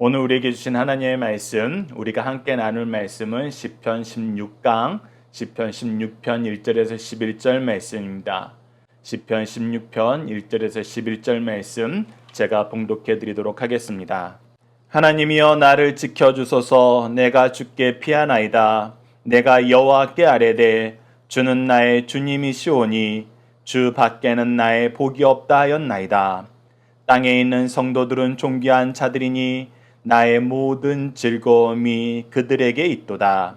오늘 우리에게 주신 하나님의 말씀, 우리가 함께 나눌 말씀은 시편 16강, 시편 16편 1절에서 11절 말씀입니다. 시편 16편 1절에서 11절 말씀 제가 봉독해 드리도록 하겠습니다. 하나님이여 나를 지켜주소서. 내가 주께 피하나이다. 내가 여호와께 아뢰되 주는 나의 주님이시오니 주 밖에는 나의 복이 없다 하였나이다. 땅에 있는 성도들은 존귀한 자들이니 나의 모든 즐거움이 그들에게 있도다.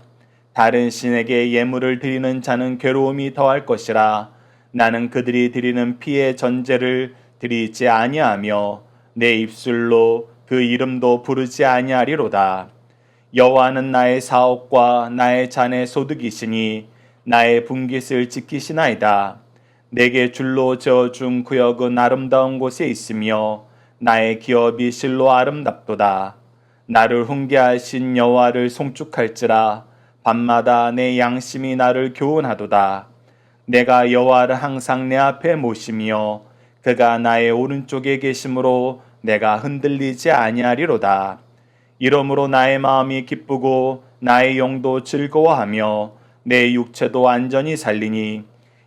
다른 신에게 예물을 드리는 자는 괴로움이 더할 것이라. 나는 그들이 드리는 피의 전제를 드리지 아니하며 내 입술로 그 이름도 부르지 아니하리로다. 여호와는 나의 사업과 나의 잔의 소득이시니 나의 분깃을 지키시나이다. 내게 줄로 저어준 구역은 아름다운 곳에 있으며 나의 기업이 실로 아름답도다. 나를 훈계하신 여호와를 송축할지라. 밤마다 내 양심이 나를 교훈하도다. 내가 여호와를 항상 내 앞에 모시며 그가 나의 오른쪽에 계심으로 내가 흔들리지 아니하리로다. 이러므로 나의 마음이 기쁘고 나의 영도 즐거워하며 내 육체도 안전히 살리니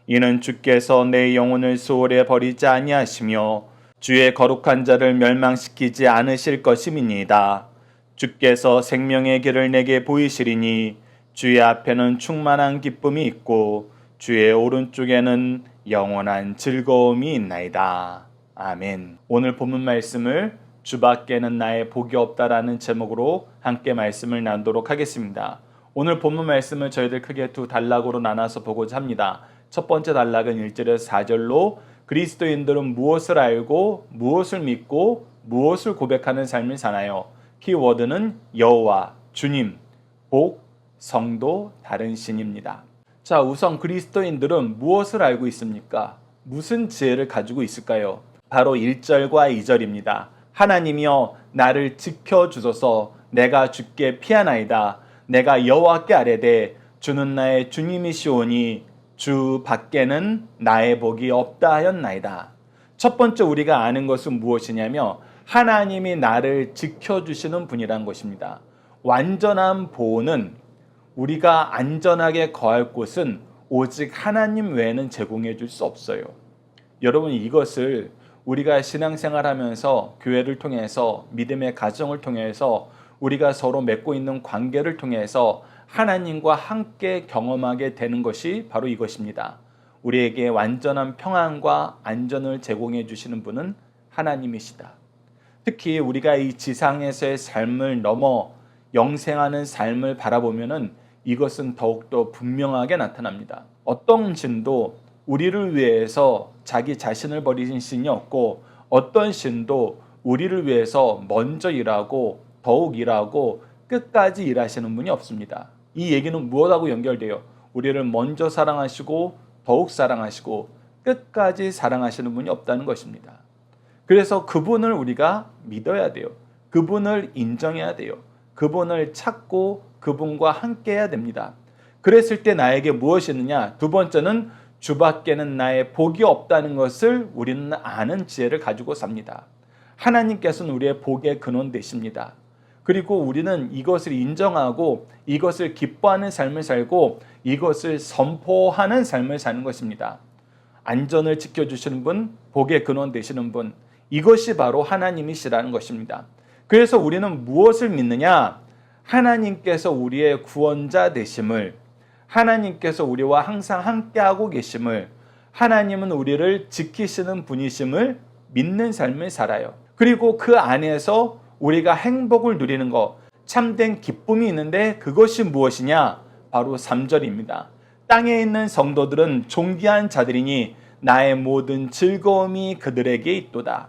이는 주께서 내 영혼을 수월에 버리지 아니하시며 주의 거룩한 자를 멸망시키지 않으실 것임이니이다. 주께서 생명의 길을 내게 보이시리니 주의 앞에는 충만한 기쁨이 있고 주의 오른쪽에는 영원한 즐거움이 있나이다. 아멘. 오늘 본문 말씀을 주 밖에는 나의 복이 없다라는 제목으로 함께 말씀을 나누도록 하겠습니다. 오늘 본문 말씀을 저희들 크게 두 단락으로 나눠서 보고자 합니다. 첫 번째 단락은 1절에서 4절로 그리스도인들은 무엇을 알고 무엇을 믿고 무엇을 고백하는 삶을 사나요? 키워드는 여호와, 주님, 복, 성도, 다른 신입니다. 자, 우선 그리스도인들은 무엇을 알고 있습니까? 무슨 지혜를 가지고 있을까요? 바로 1절과 2절입니다. 하나님이여 나를 지켜주소서. 내가 주께 피하나이다. 내가 여호와께 아뢰되 주는 나의 주님이시오니 주 밖에는 나의 복이 없다 하였나이다. 첫 번째 우리가 아는 것은 무엇이냐면 하나님이 나를 지켜주시는 분이란 것입니다. 완전한 보호는 우리가 안전하게 거할 곳은 오직 하나님 외에는 제공해 줄 수 없어요. 여러분, 이것을 우리가 신앙생활하면서 교회를 통해서 믿음의 가정을 통해서 우리가 서로 맺고 있는 관계를 통해서 하나님과 함께 경험하게 되는 것이 바로 이것입니다. 우리에게 완전한 평안과 안전을 제공해 주시는 분은 하나님이시다. 특히 우리가 이 지상에서의 삶을 넘어 영생하는 삶을 바라보면은 이것은 더욱더 분명하게 나타납니다. 어떤 신도 우리를 위해서 자기 자신을 버리신 신이 없고 어떤 신도 우리를 위해서 먼저 일하고 더욱 일하고 끝까지 일하시는 분이 없습니다. 이 얘기는 무엇하고 연결돼요? 우리를 먼저 사랑하시고 더욱 사랑하시고 끝까지 사랑하시는 분이 없다는 것입니다. 그래서 그분을 우리가 믿어야 돼요. 그분을 인정해야 돼요. 그분을 찾고 그분과 함께 해야 됩니다. 그랬을 때 나에게 무엇이 있느냐? 두 번째는 주 밖에는 나의 복이 없다는 것을 우리는 아는 지혜를 가지고 삽니다. 하나님께서는 우리의 복의 근원 되십니다. 그리고 우리는 이것을 인정하고 이것을 기뻐하는 삶을 살고 이것을 선포하는 삶을 사는 것입니다. 안전을 지켜주시는 분, 복의 근원 되시는 분, 이것이 바로 하나님이시라는 것입니다. 그래서 우리는 무엇을 믿느냐? 하나님께서 우리의 구원자 되심을, 하나님께서 우리와 항상 함께하고 계심을, 하나님은 우리를 지키시는 분이심을 믿는 삶을 살아요. 그리고 그 안에서 우리가 행복을 누리는 것, 참된 기쁨이 있는데 그것이 무엇이냐? 바로 3절입니다. 땅에 있는 성도들은 존귀한 자들이니 나의 모든 즐거움이 그들에게 있도다.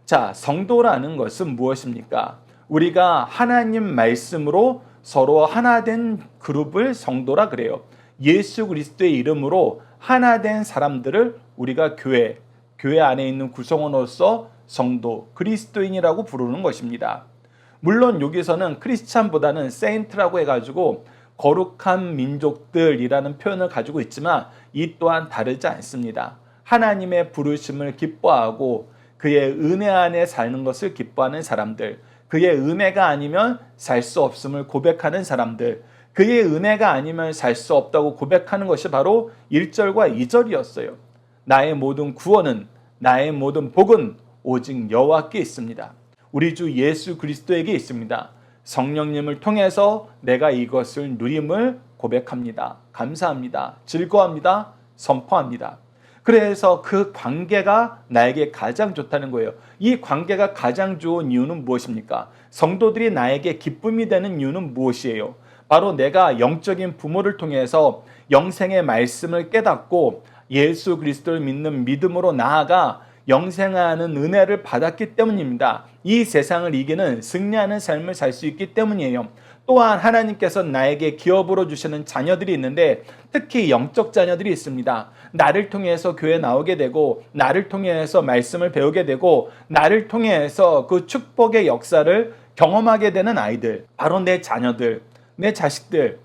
자, 성도라는 것은 무엇입니까? 우리가 하나님 말씀으로 서로 하나 된 그룹을 성도라 그래요. 예수 그리스도의 이름으로 하나 된 사람들을 우리가 교회 안에 있는 구성원으로서 성도, 그리스도인이라고 부르는 것입니다. 물론 여기서는 크리스찬보다는 세인트라고 해가지고 거룩한 민족들이라는 표현을 가지고 있지만 이 또한 다르지 않습니다. 하나님의 부르심을 기뻐하고 그의 은혜 안에 사는 것을 기뻐하는 사람들, 그의 은혜가 아니면 살 수 없음을 고백하는 사람들, 그의 은혜가 아니면 살 수 없다고 고백하는 것이 바로 1절과 2절이었어요. 나의 모든 구원은, 나의 모든 복은 오직 여호와께 있습니다. 우리 주 예수 그리스도에게 있습니다. 성령님을 통해서 내가 이것을 누림을 고백합니다. 감사합니다. 즐거워합니다. 선포합니다. 그래서 그 관계가 나에게 가장 좋다는 거예요. 이 관계가 가장 좋은 이유는 무엇입니까? 성도들이 나에게 기쁨이 되는 이유는 무엇이에요? 바로 내가 영적인 부모를 통해서 영생의 말씀을 깨닫고 예수 그리스도를 믿는 믿음으로 나아가 영생하는 은혜를 받았기 때문입니다. 이 세상을 이기는 승리하는 삶을 살 수 있기 때문이에요. 또한 하나님께서 나에게 기업으로 주시는 자녀들이 있는데 특히 영적 자녀들이 있습니다. 나를 통해서 교회 나오게 되고 나를 통해서 말씀을 배우게 되고 나를 통해서 그 축복의 역사를 경험하게 되는 아이들, 바로 내 자녀들, 내 자식들,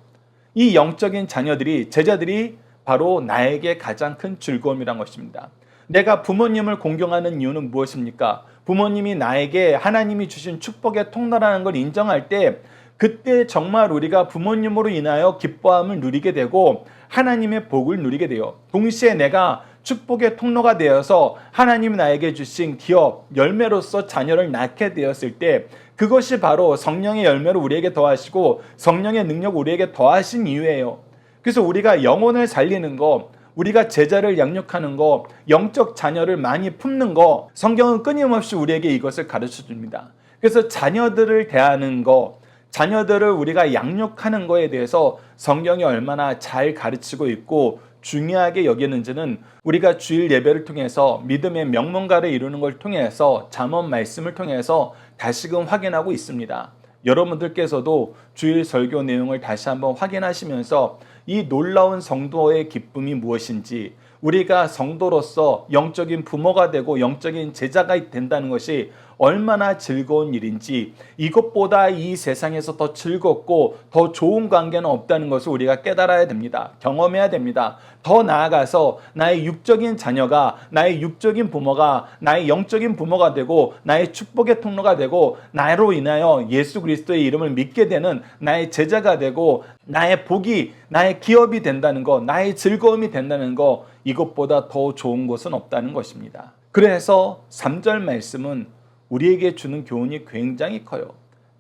이 영적인 자녀들이, 제자들이 바로 나에게 가장 큰 즐거움이란 것입니다. 내가 부모님을 공경하는 이유는 무엇입니까? 부모님이 나에게 하나님이 주신 축복의 통로라는 걸 인정할 때 그때 정말 우리가 부모님으로 인하여 기뻐함을 누리게 되고 하나님의 복을 누리게 돼요. 동시에 내가 축복의 통로가 되어서 하나님이 나에게 주신 기업, 열매로서 자녀를 낳게 되었을 때 그것이 바로 성령의 열매를 우리에게 더하시고 성령의 능력 우리에게 더하신 이유예요. 그래서 우리가 영혼을 살리는 것, 우리가 제자를 양육하는 것, 영적 자녀를 많이 품는 것, 성경은 끊임없이 우리에게 이것을 가르쳐 줍니다. 그래서 자녀들을 대하는 것, 자녀들을 우리가 양육하는 것에 대해서 성경이 얼마나 잘 가르치고 있고 중요하게 여기는지는 우리가 주일 예배를 통해서 믿음의 명문가를 이루는 걸 통해서 잠언 말씀을 통해서 다시금 확인하고 있습니다. 여러분들께서도 주일 설교 내용을 다시 한번 확인하시면서 이 놀라운 성도의 기쁨이 무엇인지, 우리가 성도로서 영적인 부모가 되고 영적인 제자가 된다는 것이 얼마나 즐거운 일인지, 이것보다 이 세상에서 더 즐겁고 더 좋은 관계는 없다는 것을 우리가 깨달아야 됩니다. 경험해야 됩니다. 더 나아가서 나의 육적인 자녀가, 나의 육적인 부모가 나의 영적인 부모가 되고 나의 축복의 통로가 되고 나로 인하여 예수 그리스도의 이름을 믿게 되는 나의 제자가 되고 나의 복이, 나의 기업이 된다는 것, 나의 즐거움이 된다는 것, 이것보다 더 좋은 것은 없다는 것입니다. 그래서 3절 말씀은 우리에게 주는 교훈이 굉장히 커요.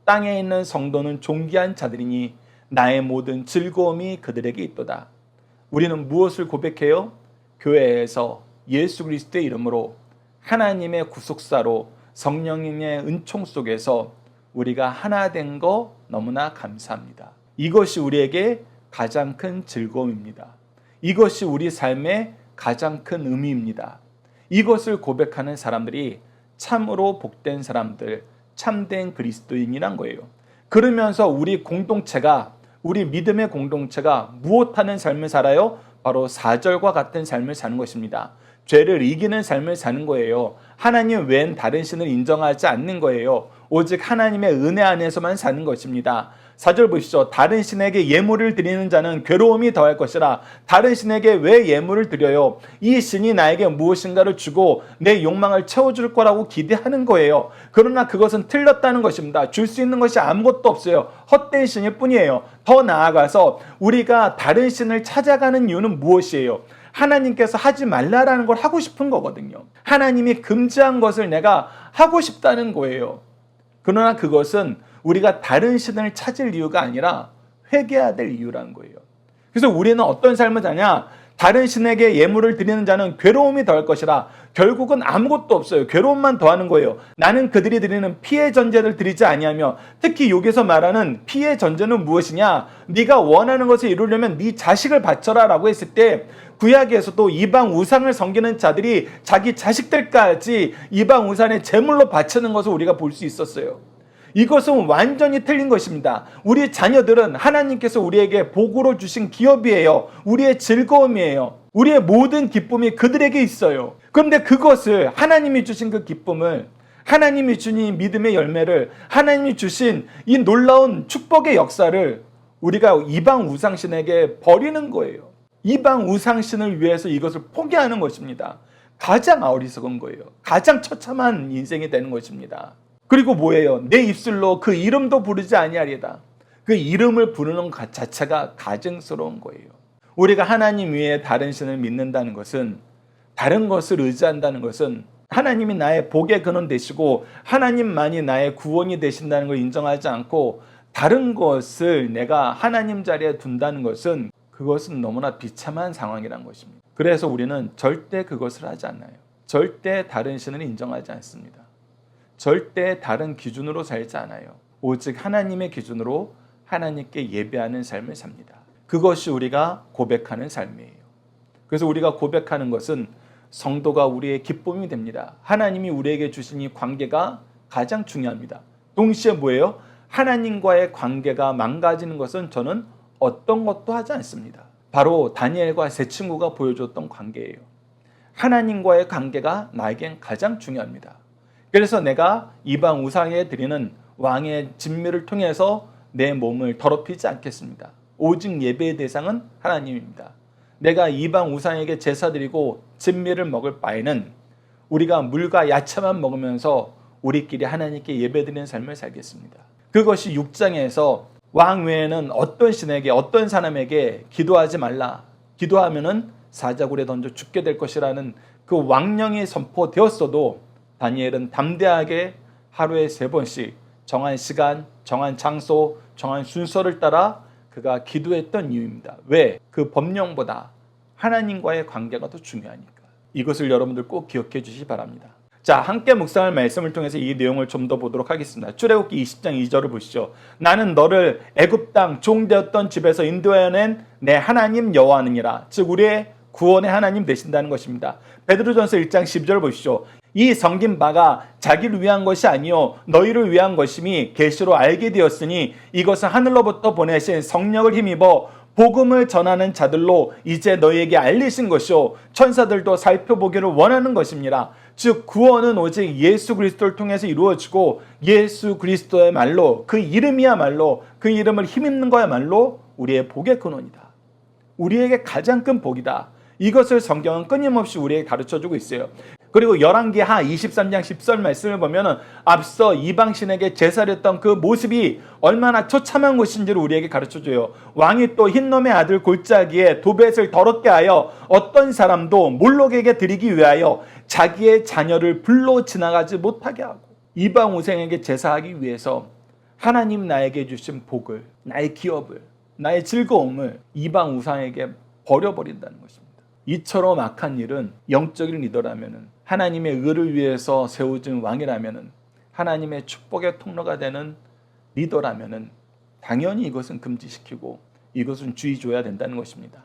땅에 있는 성도는 존귀한 자들이니 나의 모든 즐거움이 그들에게 있도다. 우리는 무엇을 고백해요? 교회에서 예수 그리스도의 이름으로 하나님의 구속사로 성령님의 은총 속에서 우리가 하나 된 거 너무나 감사합니다. 이것이 우리에게 가장 큰 즐거움입니다. 이것이 우리 삶의 가장 큰 의미입니다. 이것을 고백하는 사람들이 참으로 복된 사람들, 참된 그리스도인이란 거예요. 그러면서 우리 공동체가, 우리 믿음의 공동체가 무엇하는 삶을 살아요? 바로 4절과 같은 삶을 사는 것입니다. 죄를 이기는 삶을 사는 거예요. 하나님 외엔 다른 신을 인정하지 않는 거예요. 오직 하나님의 은혜 안에서만 사는 것입니다. 4절 보십시오. 다른 신에게 예물을 드리는 자는 괴로움이 더할 것이라. 다른 신에게 왜 예물을 드려요? 이 신이 나에게 무엇인가를 주고 내 욕망을 채워줄 거라고 기대하는 거예요. 그러나 그것은 틀렸다는 것입니다. 줄 수 있는 것이 아무것도 없어요. 헛된 신일 뿐이에요. 더 나아가서 우리가 다른 신을 찾아가는 이유는 무엇이에요? 하나님께서 하지 말라라는 걸 하고 싶은 거거든요. 하나님이 금지한 것을 내가 하고 싶다는 거예요. 그러나 그것은 우리가 다른 신을 찾을 이유가 아니라 회개해야 될 이유라는 거예요. 그래서 우리는 어떤 삶을 사냐? 다른 신에게 예물을 드리는 자는 괴로움이 더할 것이라. 결국은 아무것도 없어요. 괴로움만 더하는 거예요. 나는 그들이 드리는 피의 전제를 드리지 아니하며, 특히 여기서 말하는 피의 전제는 무엇이냐? 네가 원하는 것을 이루려면 네 자식을 바쳐라 라고 했을 때, 구약에서도 이방 우상을 섬기는 자들이 자기 자식들까지 이방 우상의 제물로 바치는 것을 우리가 볼 수 있었어요. 이것은 완전히 틀린 것입니다. 우리 자녀들은 하나님께서 우리에게 복으로 주신 기업이에요. 우리의 즐거움이에요. 우리의 모든 기쁨이 그들에게 있어요. 그런데 그것을, 하나님이 주신 그 기쁨을, 하나님이 주신 믿음의 열매를, 하나님이 주신 이 놀라운 축복의 역사를 우리가 이방 우상신에게 버리는 거예요. 이방 우상신을 위해서 이것을 포기하는 것입니다. 가장 어리석은 거예요. 가장 처참한 인생이 되는 것입니다. 그리고 뭐예요? 내 입술로 그 이름도 부르지 아니하리다. 그 이름을 부르는 것 자체가 가증스러운 거예요. 우리가 하나님 외에 다른 신을 믿는다는 것은, 다른 것을 의지한다는 것은 하나님이 나의 복의 근원 되시고 하나님만이 나의 구원이 되신다는 걸 인정하지 않고 다른 것을 내가 하나님 자리에 둔다는 것은, 그것은 너무나 비참한 상황이란 것입니다. 그래서 우리는 절대 그것을 하지 않아요. 절대 다른 신을 인정하지 않습니다. 절대 다른 기준으로 살지 않아요. 오직 하나님의 기준으로 하나님께 예배하는 삶을 삽니다. 그것이 우리가 고백하는 삶이에요. 그래서 우리가 고백하는 것은 성도가 우리의 기쁨이 됩니다. 하나님이 우리에게 주신 이 관계가 가장 중요합니다. 동시에 뭐예요? 하나님과의 관계가 망가지는 것은 저는 어떤 것도 하지 않습니다. 바로 다니엘과 세 친구가 보여줬던 관계예요. 하나님과의 관계가 나에겐 가장 중요합니다. 그래서 내가 이방 우상에 드리는 왕의 진미를 통해서 내 몸을 더럽히지 않겠습니다. 오직 예배의 대상은 하나님입니다. 내가 이방 우상에게 제사 드리고 진미를 먹을 바에는 우리가 물과 야채만 먹으면서 우리끼리 하나님께 예배드리는 삶을 살겠습니다. 그것이 6장에서 왕 외에는 어떤 신에게, 어떤 사람에게 기도하지 말라, 기도하면은 사자굴에 던져 죽게 될 것이라는 그 왕령이 선포되었어도 다니엘은 담대하게 하루에 3번씩 정한 시간, 정한 장소, 정한 순서를 따라 그가 기도했던 이유입니다. 왜? 그 법령보다 하나님과의 관계가 더 중요하니까. 이것을 여러분들 꼭 기억해 주시기 바랍니다. 자, 함께 묵상할 말씀을 통해서 이 내용을 좀 더 보도록 하겠습니다. 출애굽기 20장 2절을 보시죠. 나는 너를 애굽 땅 종되었던 집에서 인도해낸 내 하나님 여호와느니라. 즉 우리의 구원의 하나님 되신다는 것입니다. 베드로전서 1장 12절 보시죠. 이 섬긴 바가 자기를 위한 것이 아니요 너희를 위한 것임이 계시로 알게 되었으니 이것은 하늘로부터 보내신 성령을 힘입어 복음을 전하는 자들로 이제 너희에게 알리신 것이요 천사들도 살펴보기를 원하는 것입니다. 즉 구원은 오직 예수 그리스도를 통해서 이루어지고 예수 그리스도의 말로, 그 이름이야말로, 그 이름을 힘입는 거야말로 우리의 복의 근원이다. 우리에게 가장 큰 복이다. 이것을 성경은 끊임없이 우리에게 가르쳐주고 있어요. 그리고 열왕기하 23장 10절 말씀을 보면 앞서 이방신에게 제사했던 그 모습이 얼마나 처참한 것인지를 우리에게 가르쳐줘요. 왕이 또 흰놈의 아들 골짜기에 도벳을 더럽게 하여 어떤 사람도 몰록에게 드리기 위하여 자기의 자녀를 불로 지나가지 못하게 하고, 이방 우상에게 제사하기 위해서 하나님 나에게 주신 복을, 나의 기업을, 나의 즐거움을 이방 우상에게 버려버린다는 것입니다. 이처럼 악한 일은 영적인 리더라면, 하나님의 의를 위해서 세워진 왕이라면, 하나님의 축복의 통로가 되는 리더라면 당연히 이것은 금지시키고 이것은 주의 줘야 된다는 것입니다.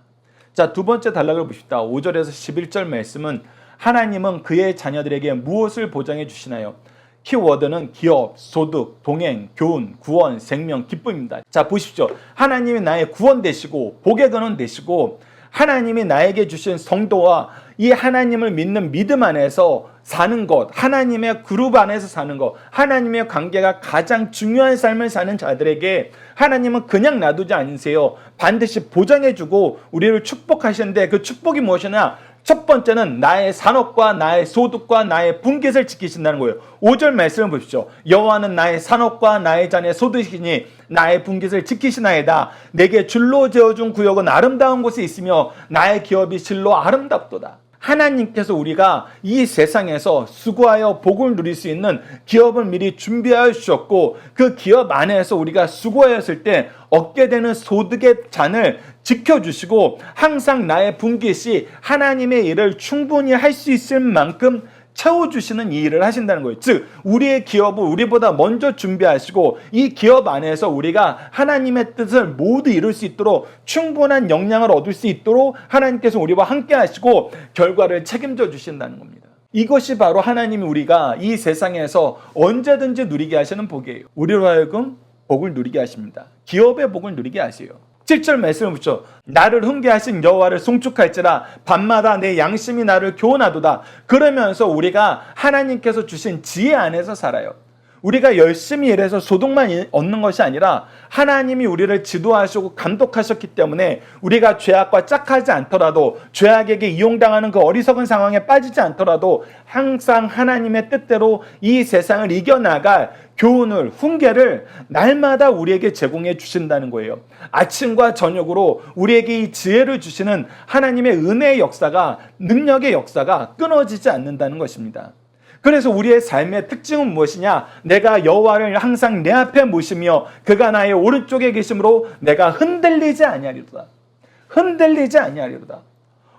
자, 두 번째 단락을 보십시다. 5절에서 11절 말씀은 하나님은 그의 자녀들에게 무엇을 보장해 주시나요? 키워드는 기업, 소득, 동행, 교훈, 구원, 생명, 기쁨입니다. 자, 보십시오. 하나님이 나의 구원 되시고 복의 근원 되시고 하나님이 나에게 주신 성도와 이 하나님을 믿는 믿음 안에서 사는 것, 하나님의 그룹 안에서 사는 것, 하나님의 관계가 가장 중요한 삶을 사는 자들에게 하나님은 그냥 놔두지 않으세요. 반드시 보장해주고 우리를 축복하시는데 그 축복이 무엇이냐? 첫 번째는 나의 산업과 나의 소득과 나의 분깃을 지키신다는 거예요. 5절 말씀을 보십시오. 여호와는 나의 산업과 나의 잔의 소득이니 나의 분깃을 지키시나이다. 내게 줄로 지어준 구역은 아름다운 곳에 있으며 나의 기업이 실로 아름답도다. 하나님께서 우리가 이 세상에서 수고하여 복을 누릴 수 있는 기업을 미리 준비하여 주셨고 그 기업 안에서 우리가 수고하였을 때 얻게 되는 소득의 잔을 지켜주시고 항상 나의 분깃이 하나님의 일을 충분히 할 수 있을 만큼 채워주시는 이 일을 하신다는 거예요. 즉 우리의 기업을 우리보다 먼저 준비하시고 이 기업 안에서 우리가 하나님의 뜻을 모두 이룰 수 있도록 충분한 역량을 얻을 수 있도록 하나님께서 우리와 함께 하시고 결과를 책임져 주신다는 겁니다. 이것이 바로 하나님이 우리가 이 세상에서 언제든지 누리게 하시는 복이에요. 우리로 하여금 복을 누리게 하십니다. 기업의 복을 누리게 하세요. 7절 말씀을 붙여 나를 훈계하신 여호와를 송축할지라 밤마다 내 양심이 나를 교훈하도다. 그러면서 우리가 하나님께서 주신 지혜 안에서 살아요. 우리가 열심히 일해서 소득만 얻는 것이 아니라 하나님이 우리를 지도하시고 감독하셨기 때문에 우리가 죄악과 짝하지 않더라도 죄악에게 이용당하는 그 어리석은 상황에 빠지지 않더라도 항상 하나님의 뜻대로 이 세상을 이겨나갈 교훈을, 훈계를 날마다 우리에게 제공해 주신다는 거예요. 아침과 저녁으로 우리에게 이 지혜를 주시는 하나님의 은혜의 역사가, 능력의 역사가 끊어지지 않는다는 것입니다. 그래서 우리의 삶의 특징은 무엇이냐? 내가 여호와를 항상 내 앞에 모시며 그가 나의 오른쪽에 계심으로 내가 흔들리지 아니하리로다. 흔들리지 아니하리로다.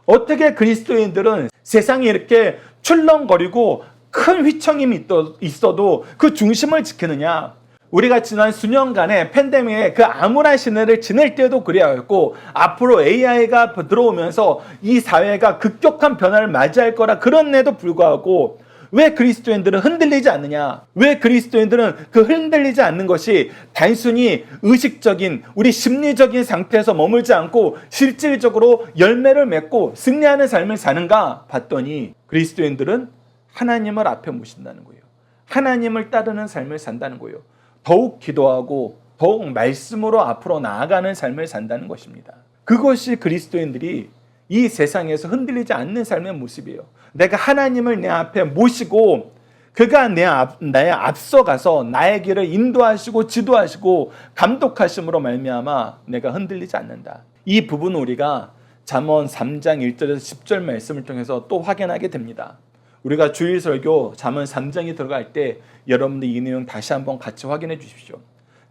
어떻게 그리스도인들은 세상이 이렇게 출렁거리고 큰 휘청임이 있어도 그 중심을 지키느냐? 우리가 지난 수년간의 팬데믹에 그 암울한 시대를 지낼 때도 그래야였고, 앞으로 AI가 들어오면서 이 사회가 급격한 변화를 맞이할 거라 그런데도 불구하고 왜 그리스도인들은 흔들리지 않느냐? 왜 그리스도인들은 그 흔들리지 않는 것이 단순히 의식적인 우리 심리적인 상태에서 머물지 않고 실질적으로 열매를 맺고 승리하는 삶을 사는가 봤더니 그리스도인들은 하나님을 앞에 모신다는 거예요. 하나님을 따르는 삶을 산다는 거예요. 더욱 기도하고 더욱 말씀으로 앞으로 나아가는 삶을 산다는 것입니다. 그것이 그리스도인들이 이 세상에서 흔들리지 않는 삶의 모습이에요. 내가 하나님을 내 앞에 모시고 그가 나의 앞서가서 나의 길을 인도하시고 지도하시고 감독하심으로 말미암아 내가 흔들리지 않는다. 이 부분은 우리가 잠언 3장 1절에서 10절 말씀을 통해서 또 확인하게 됩니다. 우리가 주일 설교 잠언 3장이 들어갈 때 여러분들 이 내용 다시 한번 같이 확인해 주십시오.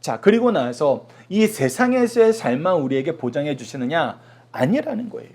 자, 그리고 나서 이 세상에서의 삶만 우리에게 보장해 주시느냐? 아니라는 거예요.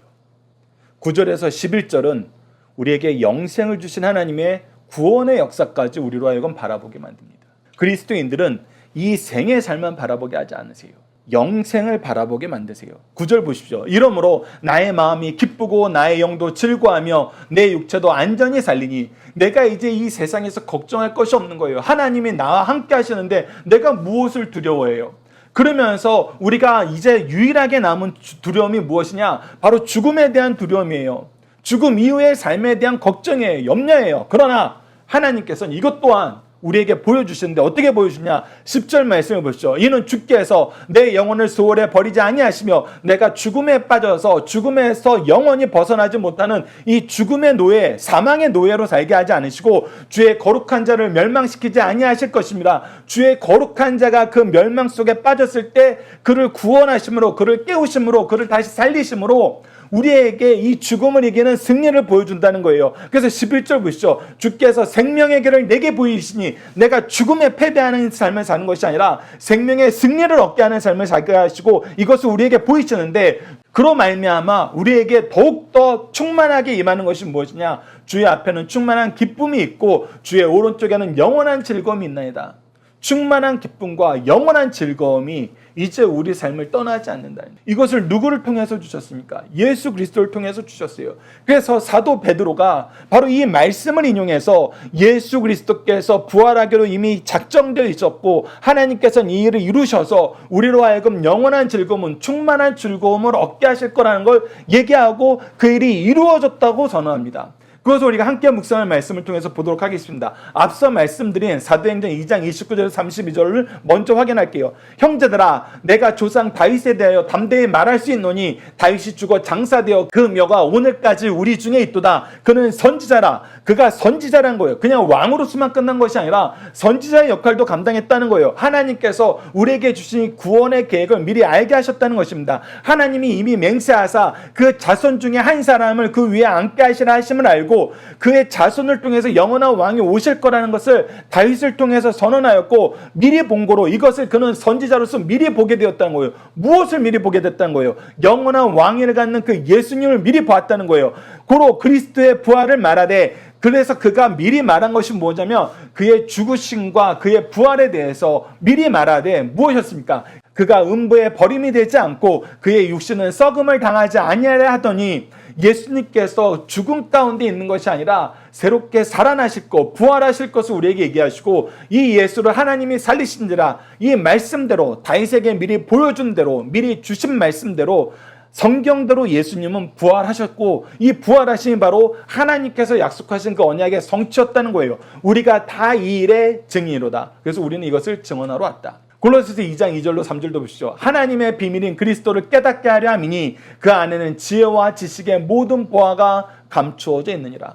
9절에서 11절은 우리에게 영생을 주신 하나님의 구원의 역사까지 우리로 하여금 바라보게 만듭니다. 그리스도인들은 이 생의 삶만 바라보게 하지 않으세요. 영생을 바라보게 만드세요. 9절 보십시오. 이러므로 나의 마음이 기쁘고 나의 영도 즐거워하며 내 육체도 안전히 살리니 내가 이제 이 세상에서 걱정할 것이 없는 거예요. 하나님이 나와 함께 하시는데 내가 무엇을 두려워해요? 그러면서 우리가 이제 유일하게 남은 두려움이 무엇이냐? 바로 죽음에 대한 두려움이에요. 죽음 이후의 삶에 대한 걱정이에요. 염려예요. 그러나 하나님께서는 이것 또한 우리에게 보여주시는데 어떻게 보여주냐? 10절 말씀을 보시죠. 이는 주께서 내 영혼을 소홀히 버리지 아니하시며 내가 죽음에 빠져서 죽음에서 영원히 벗어나지 못하는 이 죽음의 노예, 사망의 노예로 살게 하지 않으시고 주의 거룩한 자를 멸망시키지 아니하실 것입니다. 주의 거룩한 자가 그 멸망 속에 빠졌을 때 그를 구원하심으로, 그를 깨우심으로, 그를 다시 살리심으로 우리에게 이 죽음을 이기는 승리를 보여준다는 거예요. 그래서 11절 보시죠. 주께서 생명의 길을 내게 보이시니 내가 죽음에 패배하는 삶을 사는 것이 아니라 생명의 승리를 얻게 하는 삶을 살게 하시고 이것을 우리에게 보이시는데 그로 말미암아 우리에게 더욱더 충만하게 임하는 것이 무엇이냐? 주의 앞에는 충만한 기쁨이 있고 주의 오른쪽에는 영원한 즐거움이 있나이다. 충만한 기쁨과 영원한 즐거움이 이제 우리 삶을 떠나지 않는다. 이것을 누구를 통해서 주셨습니까? 예수 그리스도를 통해서 주셨어요. 그래서 사도 베드로가 바로 이 말씀을 인용해서 예수 그리스도께서 부활하기로 이미 작정되어 있었고 하나님께서는 이 일을 이루셔서 우리로 하여금 영원한 즐거움은 충만한 즐거움을 얻게 하실 거라는 걸 얘기하고 그 일이 이루어졌다고 선언합니다. 그것을 우리가 함께 묵상할 말씀을 통해서 보도록 하겠습니다. 앞서 말씀드린 사도행전 2장 29절에서 32절을 먼저 확인할게요. 형제들아, 내가 조상 다윗에 대하여 담대히 말할 수 있노니 다윗이 죽어 장사되어 그 묘가 오늘까지 우리 중에 있도다. 그는 선지자라. 그가 선지자란 거예요. 그냥 왕으로서만 끝난 것이 아니라 선지자의 역할도 감당했다는 거예요. 하나님께서 우리에게 주신 구원의 계획을 미리 알게 하셨다는 것입니다. 하나님이 이미 맹세하사 그 자손 중에 한 사람을 그 위에 앉게 하시라 하심을 알고 그의 자손을 통해서 영원한 왕이 오실 거라는 것을 다윗을 통해서 선언하였고 미리 본 거로 이것을 그는 선지자로서 미리 보게 되었다는 거예요. 무엇을 미리 보게 됐다는 거예요? 영원한 왕위를 갖는 그 예수님을 미리 보았다는 거예요. 고로 그리스도의 부활을 말하되 그래서 그가 미리 말한 것이 뭐냐면 그의 죽으심과 그의 부활에 대해서 미리 말하되 무엇이었습니까? 그가 음부에 버림이 되지 않고 그의 육신은 썩음을 당하지 아니하려 하더니 예수님께서 죽음 가운데 있는 것이 아니라 새롭게 살아나실 것, 부활하실 것을 우리에게 얘기하시고 이 예수를 하나님이 살리신지라 이 말씀대로 다윗에게 미리 보여준 대로 미리 주신 말씀대로 성경대로 예수님은 부활하셨고 이 부활하심이 바로 하나님께서 약속하신 그 언약의 성취였다는 거예요. 우리가 다 이 일의 증인이로다. 그래서 우리는 이것을 증언하러 왔다. 골로새서 2장 2절로 3절도 보시죠. 하나님의 비밀인 그리스도를 깨닫게 하려 함이니 그 안에는 지혜와 지식의 모든 보화가 감추어져 있느니라.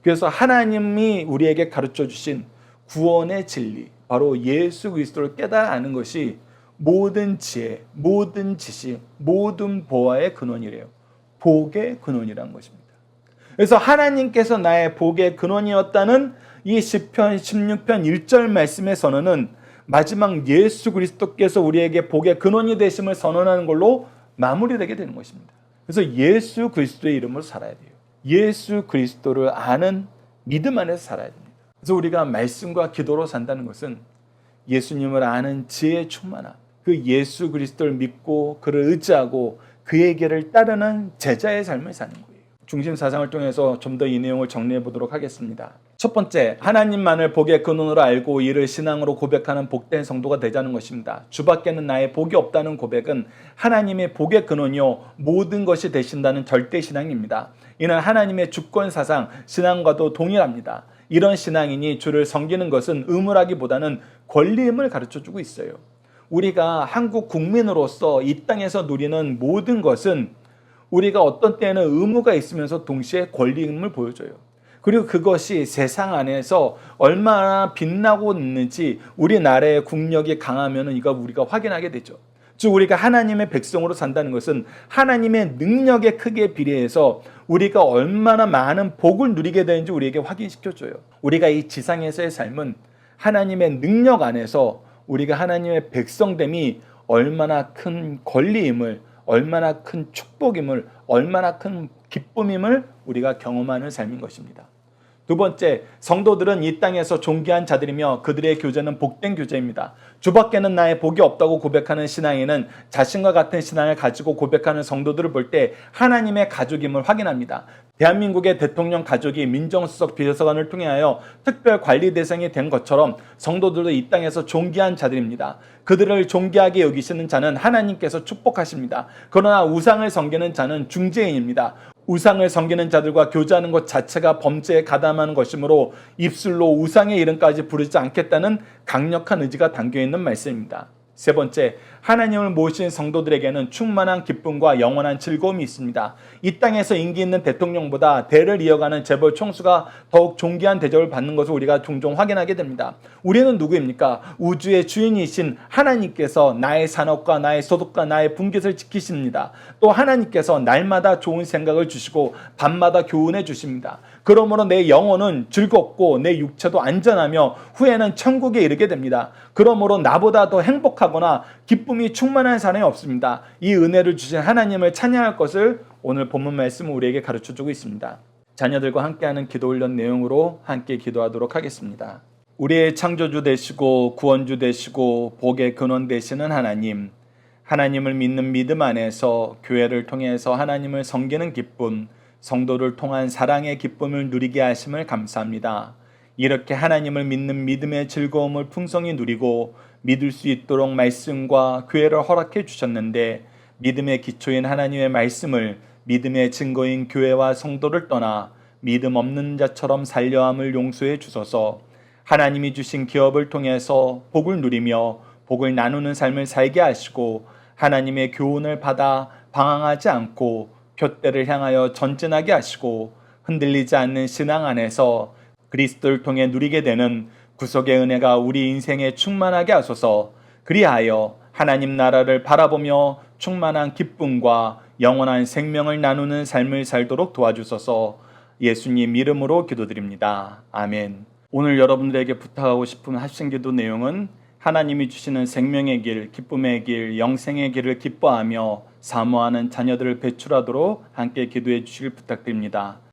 그래서 하나님이 우리에게 가르쳐 주신 구원의 진리, 바로 예수 그리스도를 깨달아 아는 것이 모든 지혜, 모든 지식, 모든 보화의 근원이래요. 복의 근원이란 것입니다. 그래서 하나님께서 나의 복의 근원이었다는 이 시편 16편 1절 말씀의 선언은 마지막 예수 그리스도께서 우리에게 복의 근원이 되심을 선언하는 걸로 마무리되게 되는 것입니다. 그래서 예수 그리스도의 이름으로 살아야 돼요. 예수 그리스도를 아는 믿음 안에서 살아야 됩니다. 그래서 우리가 말씀과 기도로 산다는 것은 예수님을 아는 지혜에 충만함, 그 예수 그리스도를 믿고 그를 의지하고 그의 길을 따르는 제자의 삶을 사는 거예요. 중심 사상을 통해서 좀 더 이 내용을 정리해 보도록 하겠습니다. 첫 번째, 하나님만을 복의 근원으로 알고 이를 신앙으로 고백하는 복된 성도가 되자는 것입니다. 주밖에는 나의 복이 없다는 고백은 하나님의 복의 근원이요 모든 것이 되신다는 절대 신앙입니다. 이는 하나님의 주권 사상, 신앙과도 동일합니다. 이런 신앙인이 주를 섬기는 것은 의무라기보다는 권리임을 가르쳐주고 있어요. 우리가 한국 국민으로서 이 땅에서 누리는 모든 것은 우리가 어떤 때는 의무가 있으면서 동시에 권리임을 보여줘요. 그리고 그것이 세상 안에서 얼마나 빛나고 있는지 우리나라의 국력이 강하면 이거 우리가 확인하게 되죠. 즉 우리가 하나님의 백성으로 산다는 것은 하나님의 능력의 크기에 비례해서 우리가 얼마나 많은 복을 누리게 되는지 우리에게 확인시켜줘요. 우리가 이 지상에서의 삶은 하나님의 능력 안에서 우리가 하나님의 백성됨이 얼마나 큰 권리임을, 얼마나 큰 축복임을, 얼마나 큰 기쁨임을 우리가 경험하는 삶인 것입니다. 두 번째, 성도들은 이 땅에서 존귀한 자들이며 그들의 교제는 복된 교제입니다. 주밖에는 나의 복이 없다고 고백하는 신앙인은 자신과 같은 신앙을 가지고 고백하는 성도들을 볼 때 하나님의 가족임을 확인합니다. 대한민국의 대통령 가족이 민정수석 비서관을 통하여 특별 관리 대상이 된 것처럼 성도들도 이 땅에서 존귀한 자들입니다. 그들을 존귀하게 여기시는 자는 하나님께서 축복하십니다. 그러나 우상을 섬기는 자는 중재인입니다. 우상을 섬기는 자들과 교제하는 것 자체가 범죄에 가담하는 것이므로 입술로 우상의 이름까지 부르지 않겠다는 강력한 의지가 담겨있는 말씀입니다. 세 번째, 하나님을 모신 성도들에게는 충만한 기쁨과 영원한 즐거움이 있습니다. 이 땅에서 인기 있는 대통령보다 대를 이어가는 재벌 총수가 더욱 존귀한 대접을 받는 것을 우리가 종종 확인하게 됩니다. 우리는 누구입니까? 우주의 주인이신 하나님께서 나의 산업과 나의 소득과 나의 분깃을 지키십니다. 또 하나님께서 날마다 좋은 생각을 주시고 밤마다 교훈해 주십니다. 그러므로 내 영혼은 즐겁고 내 육체도 안전하며 후에는 천국에 이르게 됩니다. 그러므로 나보다 더 행복하거나 기쁨이 충만한 사람이 없습니다. 이 은혜를 주신 하나님을 찬양할 것을 오늘 본문 말씀은 우리에게 가르쳐주고 있습니다. 자녀들과 함께하는 기도 훈련 내용으로 함께 기도하도록 하겠습니다. 우리의 창조주 되시고 구원주 되시고 복의 근원 되시는 하나님, 하나님을 믿는 믿음 안에서 교회를 통해서 하나님을 섬기는 기쁨, 성도를 통한 사랑의 기쁨을 누리게 하심을 감사합니다. 이렇게 하나님을 믿는 믿음의 즐거움을 풍성히 누리고 믿을 수 있도록 말씀과 교회를 허락해 주셨는데 믿음의 기초인 하나님의 말씀을 믿음의 증거인 교회와 성도를 떠나 믿음 없는 자처럼 살려 함을 용서해 주소서. 하나님이 주신 기업을 통해서 복을 누리며 복을 나누는 삶을 살게 하시고 하나님의 교훈을 받아 방황하지 않고 표대를 향하여 전진하게 하시고 흔들리지 않는 신앙 안에서 그리스도를 통해 누리게 되는 구속의 은혜가 우리 인생에 충만하게 하소서. 그리하여 하나님 나라를 바라보며 충만한 기쁨과 영원한 생명을 나누는 삶을 살도록 도와주소서. 예수님 이름으로 기도드립니다. 아멘. 오늘 여러분들에게 부탁하고 싶은 합심기도 내용은 하나님이 주시는 생명의 길, 기쁨의 길, 영생의 길을 기뻐하며 사모하는 자녀들을 배출하도록 함께 기도해 주시길 부탁드립니다.